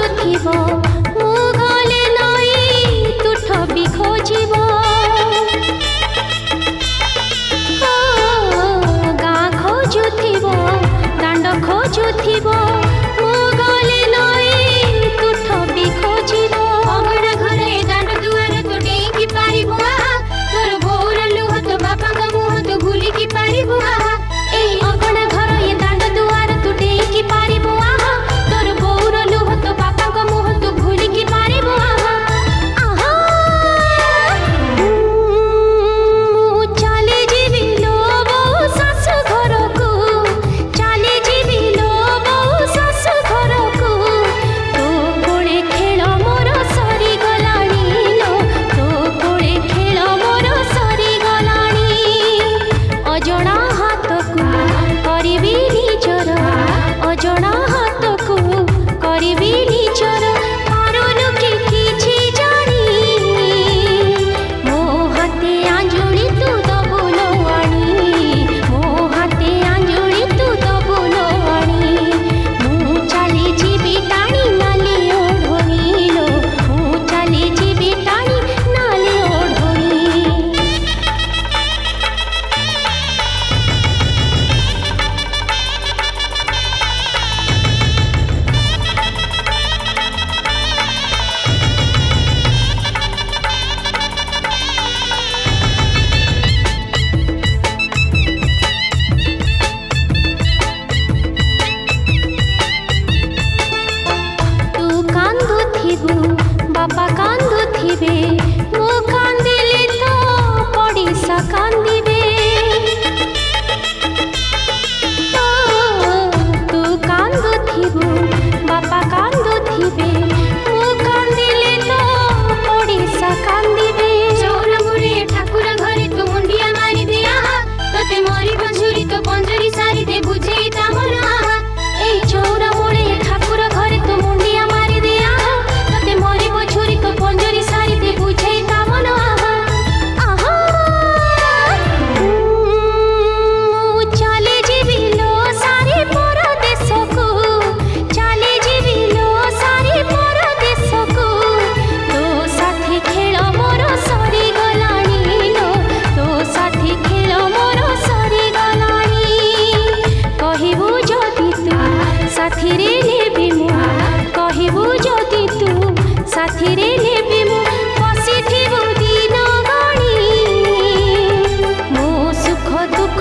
खोजुथिबो मु गले नई तुठ भी खोजिबो गाँ खोजुथिबो दांड खोजुथिबो मु गले नई तुठ भी खोजिबो अगणा घरे दांड दुआर तो डेई पारिबो तोर बोर लुह तो बापा का मुह तो भूली की पारिबो ए अगणा घर ये दांड दुआर तो डेई पारिबो तोर बोर लुह तो बापा का मुह तो भूली की पारिबो चले जीवी लो बो सासु घर को चले जीवी लो बो सासु घर को तो कोले खेल मोर सरी गलाणी लो तो कोले खेल मोर सरी गलाणी अजणा हाथ को करिबी निजर अजणा हाथ को करिबी निजर पारुनु कि किछि जानी मो हाथे आंजुली तू दबु नवाणी मो हाथे आंजुली तू दबु नवाणी मु चली जीवी टाणी नाली ओढणी लो मु चली जीवी टाणी नाली ओढणी तू कांदुथिबु बापा कांदुथिबे मु कांदिले तो पड़िसा कांदिबे तू कांदुथिबु बापा कांदुथिबे मु कांदिले तो पड़िसा कांदिबे चौरमुरे ठाकुर घरे तू मुंडिया मारी दिया तते मोरी बंझुरी तो पंजरी सारी दे बुझेई ता मन ए चौरमुरे ठाकुर घरे तू मुंडिया मारी दिया तते मोरी बंझुरी तो पंजरी सारी दे बुझेई ता मन चले जीवी लो सारी परदेश को चले जीवी लो सारी परदेश को तो साथी खेल मोर सरी गलाणी लो तो साथी खेल मोर सरी गलाणी कहिबु जदि तू साथी रे नेबी मु कहिबु जदि तू साथी रे नेबी मु बसिथिबु दिन गणी मो सुख दुख